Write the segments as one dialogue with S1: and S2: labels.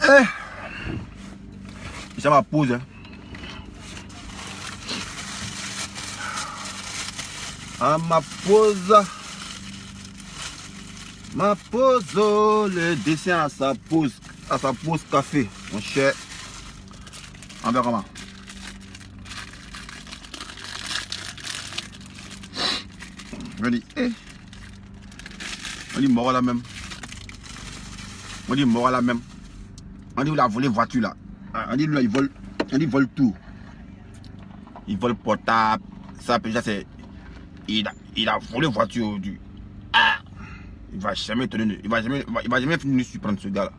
S1: Eh, ça ma pause. Hein. À ma pause. Ma pause, le dessin à sa pause café, mon cher. On verra comment. On dit, on dit mort à la même. On dit mort à la même. On dit il a volé voiture là. On dit là il vole, on dit il vole tout. Il vole portable. Ça déjà c'est, il a volé voiture aujourd'hui. Ah, il va jamais te donner, il va jamais finir surprendre ce gars là.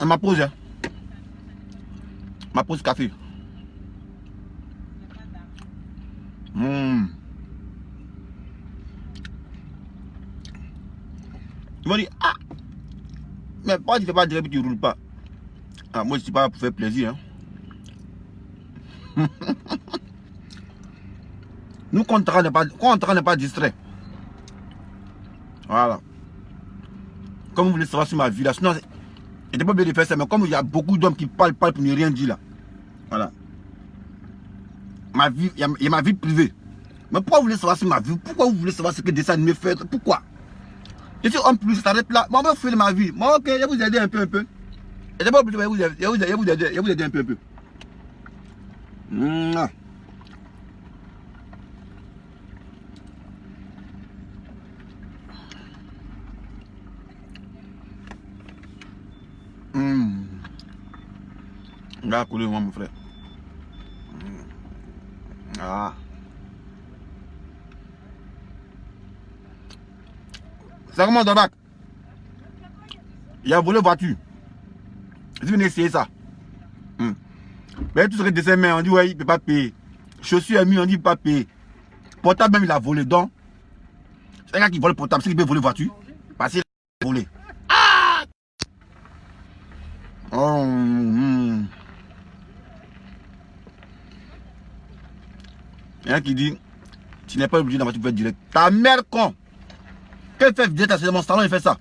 S1: On m'a posé, hein. Ma pause café. Ils m'ont dit, ah, mais pourquoi tu ne fais pas direct et tu ne roules pas? Ah, moi je ne suis pas là pour faire plaisir. Hein. Nous, quand on n'est pas distrait. Voilà. Comme vous voulez savoir sur ma vie là, sinon, il n'était pas bien de faire ça, mais comme il y a beaucoup d'hommes qui parlent pour ne rien dire là. Voilà. Ma vie, il y a ma vie privée. Mais pourquoi vous voulez savoir sur ma vie? Pourquoi vous voulez savoir ce que dessin me fait? Pourquoi? Je suis en plus, ça s'arrête là. Moi, je fais de ma vie. Moi, ok, je vais vous aider un peu. Et d'abord, je vais vous aider un peu. On va couler, moi, mon frère. Ah. Ça commence dans le bac. Il a volé voiture. Je vais essayer ça. Mais tout ce que dessin, on dit, ouais, il ne peut pas payer. Chaussures mis, on dit, il ne peut pas payer. Portable, même, il a volé. Donc, c'est un gars qui vole portable, c'est qu'il peut voler voiture. Parce qu'il a volé. Ah! Oh, Il y en a qui dit, tu n'es pas obligé d'avoir tu peux être direct. Ta mère con. Qu'elle fait direct à ce salon, il fait ça.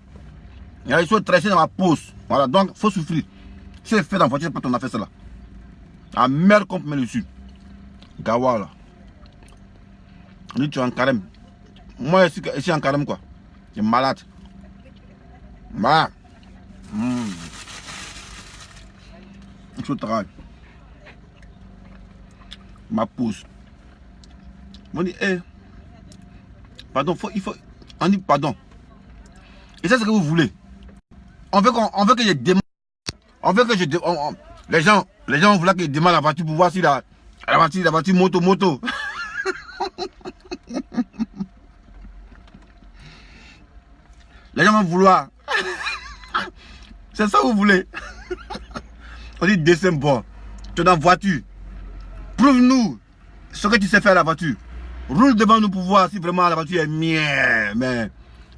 S1: Il y a des choses tressées dans ma pause. Voilà, donc, il faut souffrir. Si elle fait dans la voiture, c'est pas ton affaire, ça là. Ta mère con pour mettre dessus. Gawa là. On dit, tu es en carême. Moi, je suis en carême quoi. Tu es malade. Voilà. Je travaille. Ma pause. On dit, pardon, il faut. On dit, pardon. Et c'est ce que vous voulez. On veut que je démarre. On veut que je démarre. Les gens voulaient que je démarre la voiture pour voir si la voiture moto. Les gens vont vouloir. C'est ça que vous voulez. On dit dessin bon. Tu es dans la voiture. Prouve-nous ce que tu sais faire à la voiture. Roule devant nous pour voir si vraiment la voiture est mienne. Mais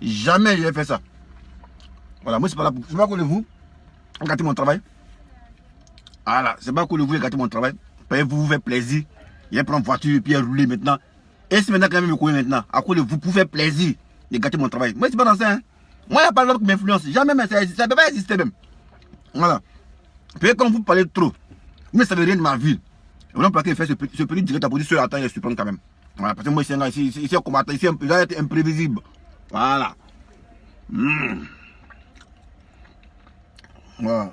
S1: jamais je vais faire ça. Voilà, moi c'est pas là pour. C'est pas que vous gâtez mon travail. Voilà, c'est pas que vous gâtez mon travail. Vous faites plaisir. Il prend une voiture et puis rouler maintenant. Et c'est maintenant quand même me courir maintenant. À cause de vous pour faire plaisir de gâter mon travail. Moi c'est pas dans ça. Hein. Moi il n'y a pas l'homme qui m'influence. Jamais, mais ça ne peut pas exister même. Voilà. Puis quand vous parlez trop, vous ne savez rien de ma vie. Et non, pour qu'il fait ce petit direct à position sur la taille, je suis quand même. Voilà, parce que moi, ici, un combattant, ici, il doit être imprévisible. Voilà. Voilà.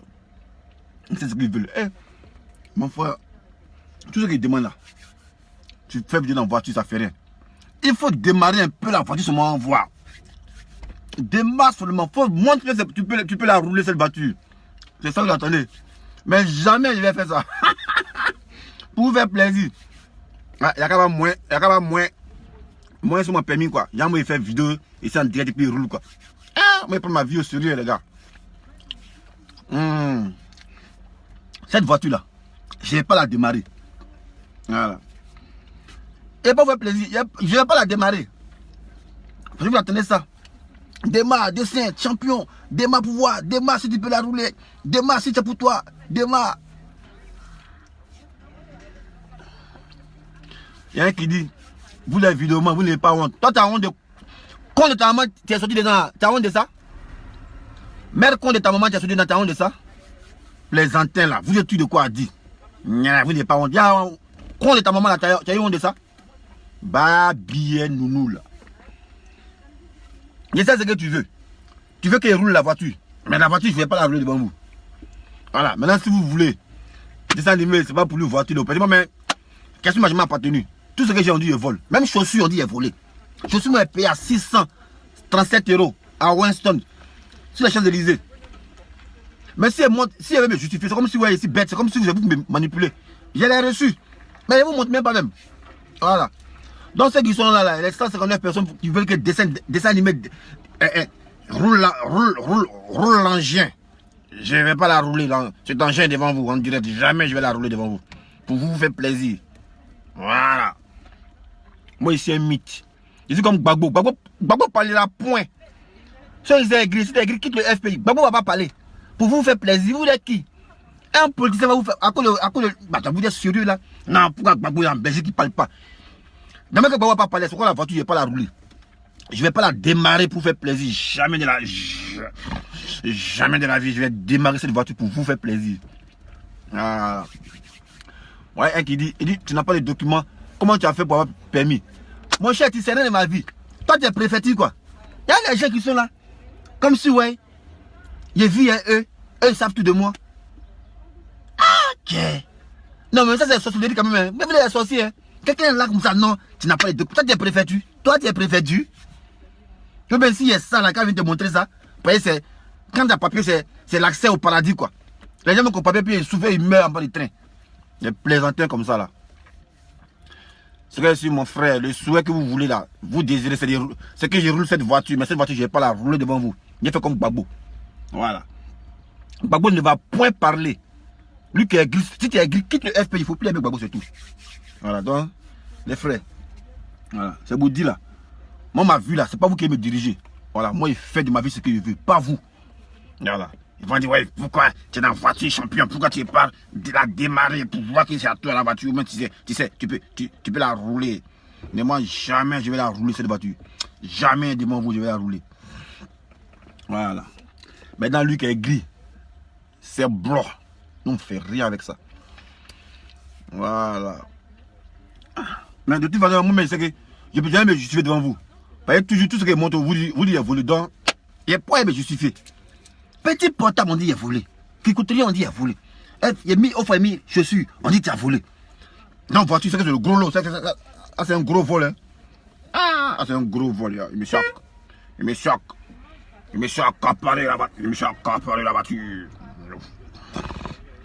S1: C'est ce qu'ils veulent. Mon frère, tout ce qu'ils demandent là, tu fais vidéo dans la voiture, ça fait rien. Il faut démarrer un peu la voiture seulement en voir. Démarre seulement. Il faut montrer que tu peux la rouler cette voiture. C'est ça que j'attendais. Mais jamais je vais faire ça. Pour vous faire plaisir. Il y a quand même moins sur mon permis quoi. Il y a moi faire vidéo et c'est en direct et puis il roule quoi. Moi je prends ma vie au sérieux les gars. Cette voiture là, je ne vais pas la démarrer. Voilà. Et pour vous faire plaisir, je ne vais pas la démarrer. Je vous attendez ça. Démarre, dessin, champion, démarre pouvoir, démarre si tu peux la rouler, démarre si c'est pour toi, démarre. Il y a un qui dit, vous les vidéos, vous n'avez pas honte. Toi, tu as honte de... Quand de ta maman, tu es sorti dedans, tu as honte de ça? Mère, quand de ta maman, tu es sorti dedans, tu as honte de ça? Les antennes là, vous êtes de quoi à dire? Vous n'avez pas honte. Quand de ta maman là, tu as eu honte de ça? Bah, bien nounou là. Et ça, c'est ce que tu veux. Tu veux qu'elle roule la voiture. Mais la voiture, je ne vais pas la rouler devant vous. Voilà. Maintenant, si vous voulez, dessin animé, c'est pas pour lui voiture. Mais qu'est-ce que m'a appartenu? Tout ce que j'ai dit, je vole. Même chaussures, on dit, est volé. Chaussures, m'ont payé à 637 € à Winston, sur la Champs-Élysées. Mais si elle veut me justifier, c'est comme si vous êtes ici bête, c'est comme si vous avez me manipulé. Je l'ai reçu. Mais elle ne vous montre même pas même. Voilà. Donc ceux qui sont là, les 159 personnes qui veulent que dessin animé roule l'engin. Je ne vais pas la rouler, cet engin devant vous, en direct. Jamais je vais la rouler devant vous. Pour vous faire plaisir. Voilà. Moi, ici, un mythe. Je suis comme Gbagbo. Gbagbo parlera point. Si ils ont écrit, quitte le FPI. Gbagbo ne va pas parler. Pour vous faire plaisir, vous êtes qui? Un politicien va vous faire. À cause de. Vous êtes sérieux là? Non, pourquoi Gbagbo est en Belgique qui ne parle pas? Demain que Gbagbo ne va pas parler, c'est pourquoi la voiture, je ne vais pas la rouler. Je ne vais pas la démarrer pour faire plaisir. Jamais de la vie, je vais démarrer cette voiture pour vous faire plaisir. Ah. Ouais, un qui dit, tu n'as pas les documents. Comment tu as fait pour avoir permis? Mon cher, tu sais rien de ma vie. Toi, tu es préfecture, quoi. Il y a des gens qui sont là. Comme si, ouais, j'ai vu eux ils savent tout de moi. Ok. Non, mais ça, c'est la sorcellerie quand même. Mais vous êtes sorciers, hein. Quelqu'un est là comme ça, non, tu n'as pas les documents. Toi, tu es préfecture. Toi, tu es préfecture. Même s'il y a ça, là, quand je viens te montrer ça, quand tu as papier, c'est l'accès au paradis, quoi. Les gens qui ont papier, puis ils souffrent, ils meurent en bas du train. Les plaisantins comme ça, là. C'est que si mon frère, le souhait que vous voulez, là, vous désirez, c'est que je roule cette voiture, mais cette voiture, je ne vais pas la rouler devant vous. J'ai fait comme Gbagbo. Voilà. Gbagbo ne va point parler. Lui qui est gris, si tu es gris, quitte le FP, il ne faut plus aimer Gbagbo, c'est tout. Voilà, donc, les frères. Voilà, c'est vous dit là. Moi, ma vie là, c'est pas vous qui me dirigez. Voilà, moi, je fais de ma vie ce que je veux, pas vous. Voilà. Ils vont dire, ouais, pourquoi tu es dans la voiture champion, pourquoi tu parles de la démarrer pour voir que c'est à toi la voiture, même tu sais, tu peux la rouler. Mais moi, jamais je vais la rouler cette voiture. Jamais devant vous, je vais la rouler. Voilà. Maintenant, lui qui est gris, c'est blanc. Nous, on ne fait rien avec ça. Voilà. Mais de toute façon, moi, je sais que je ne peux jamais me justifier devant vous. Parce que toujours tout ce qui montre, vous dites, il a volé. Donc, il n'y a pas à me justifier. Petit portable, on dit il a volé. Qui coûte rien, on dit il a volé. Il a mis offre, il a mis chaussures, on dit tu as volé. Non, voiture, c'est le gros lot. C'est un gros vol. Hein. Ah, c'est un gros vol. Il me choque. Il me choque. Il me choque accaparé la voiture. Il me choque accaparé la voiture.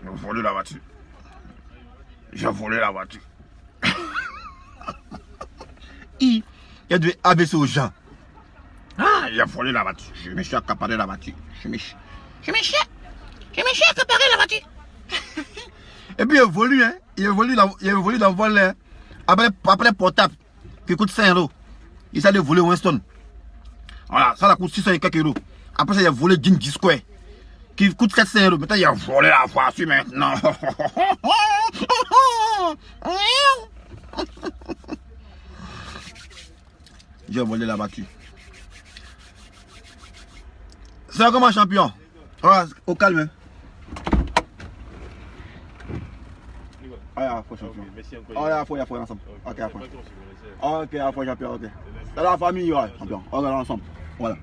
S1: J'ai volé la voiture. J'ai volé la voiture. Il a dû abaisser aux gens. Ah, il a volé la voiture. Je me suis accaparé la voiture. Je me suis accaparé la voiture. Et puis il a volé, hein. Il a volé dans le vol, hein. Après portable, qui coûte 5 €. Il s'est volé Winston. Voilà, ça coûte 600 et quelques euros. Après ça, il a volé Gingy Square, qui coûte 400 €. Maintenant, il a volé la voiture maintenant. J'ai volé la voiture. C'est comme un champion. Voilà, au calme. Ah, faut champion. Ah, faut ensemble. Ok, après. Ok, après champion, ok. C'est la famille, ouais, champion. On regarde ensemble. Voilà.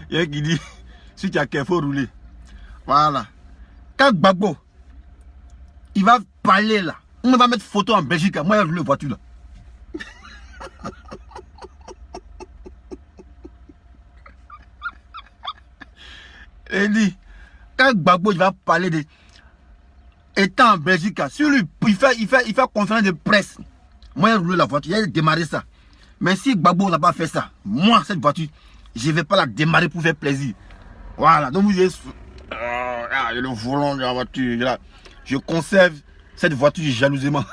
S1: Il y a qui dit, si tu as qu'il faut rouler. Voilà. Quand Gbagbo, il va parler là. On va mettre photo en Belgique. Moi, je roule la voiture là. Il dit, quand Gbagbo il va parler de étant en Belgique, si lui, il fait conférence de presse, moi, je roule la voiture, il a démarré ça. Mais si Gbagbo n'a pas fait ça, moi, cette voiture, je ne vais pas la démarrer pour faire plaisir. Voilà, donc vous êtes le volant de la voiture. Là. Je conserve cette voiture jalousement.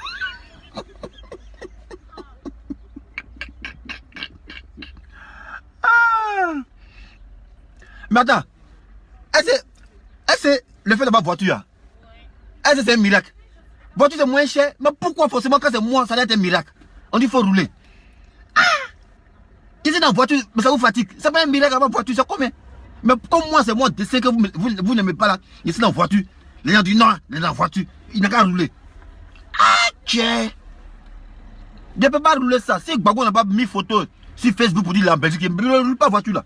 S1: Mais attends, le fait d'avoir voiture, est-ce que c'est un miracle? Voiture c'est moins cher, mais pourquoi forcément quand c'est moi, ça doit être un miracle? On dit qu'il faut rouler. Ah! Ici dans la voiture, mais ça vous fatigue. C'est pas un miracle d'avoir voiture, c'est combien? Mais comme moi, c'est mon dessin que vous n'aimez pas là. Ici dans la voiture, les gens disent non, il est dans la voiture, il n'a qu'à rouler. Ah, tiens! Je ne peux pas rouler ça. Si Gbagbo n'a pas mis photo sur Facebook pour dire la Belgique, il ne roule pas la voiture là.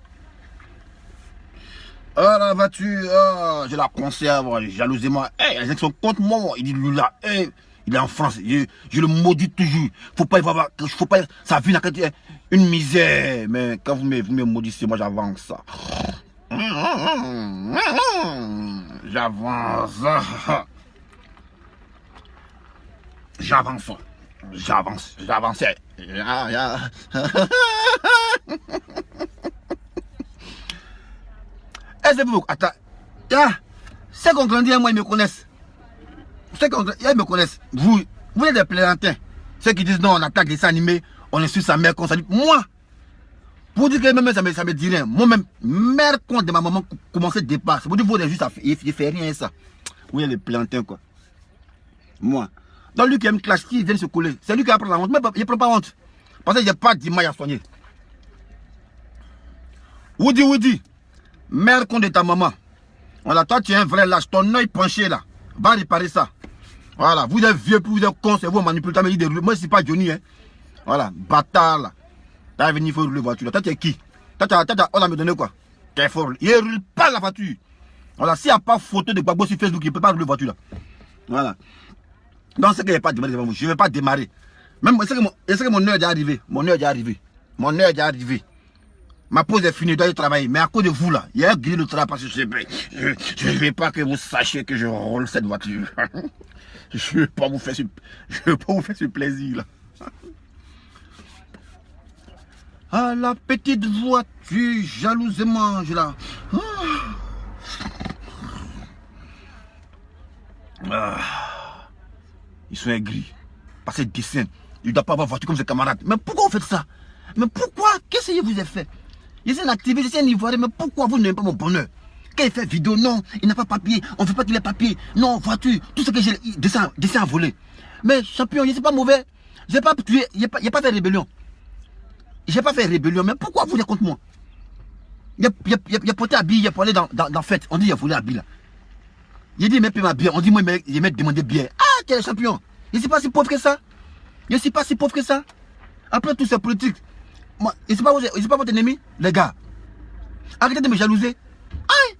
S1: Ah, la voiture, oh, je la conserve jalousement. Hey, les gens qui sont contre moi, ils disent Lula, hey, il est en France, je le maudis toujours. Faut pas sa vie n'a qu'à être une misère. Mais quand vous me maudissez, moi j'avance. J'avance. J'avance. J'avançais. Est-ce que vous... Attends. Ceux qu'on grandit, moi, ils me connaissent. Ceux qu'on grandit, ils me connaissent. Vous êtes des plaisantins. Ceux qui disent non, on attaque les animés, on insulte sa mère, qu'on s'allie. Moi, pour dire que même ça me dit rien. Moi-même, mère compte de ma maman commençait de départ. C'est pour dire que vous juste il fait rien ça. Vous êtes les plaisantins, quoi. Moi. Dans lui qui aime clash, qui vient se coller. C'est lui qui apprend la honte. Mais il ne prend pas honte. Parce qu'il n'y a pas d'image à soigner. Woody. Mère compte de ta maman. Voilà, toi tu es un vrai lâche. Ton œil penché là. Va réparer ça. Voilà, vous êtes vieux, vous êtes con, c'est vous manipulez. Moi, c'est pas Johnny, hein. Voilà, bâtard là. T'as venu, il faut rouler la voiture. Toi, tu es qui? On a me donné quoi? Il ne roule pas la voiture. Voilà, s'il n'y a pas photo de Gbagbo sur Facebook, il ne peut pas rouler la voiture là. Voilà. Donc, c'est qu'il n'y a pas de démarrer devant vous. Je ne vais pas démarrer. Même, c'est que mon heure est déjà arrivée. Mon heure est déjà arrivée. Ma pause est finie, je dois aller travailler. Mais à cause de vous là, il y a un grille de travail parce que je ne vais pas que vous sachiez que je roule cette voiture. Je ne vais pas vous faire ce plaisir là. Ah, la petite voiture, jalousement, je la... Ils sont aigris. Parce qu'ils dessinent. Ils ne doivent pas avoir voiture comme ses camarades. Mais pourquoi vous faites ça? Mais pourquoi? Qu'est-ce que vous avez fait? Je suis un activiste, je suis un Ivoirien, mais pourquoi vous n'aimez pas mon bonheur? Quand il fait vidéo, non, il n'a pas papier, on ne veut pas qu'il ait papier, non, voiture, tout ce que j'ai, dessin à voler. Mais champion, je ne suis pas mauvais. Je n'ai pas tué, il n'y a pas fait rébellion. Je n'ai pas fait rébellion, mais pourquoi vous êtes contre moi? Il a porté habillé, il a parlé dans la fête, on dit il a volé habillé là. Il a dit il m'a payé ma bière, on dit moi il m'a demandé bière. Ah, quel champion! Je ne suis pas si pauvre que ça. Je ne suis pas si pauvre que ça. Après tout c'est politique. Moi, je ne suis pas votre ennemi, les gars. Arrêtez de me jalouser. Aïe!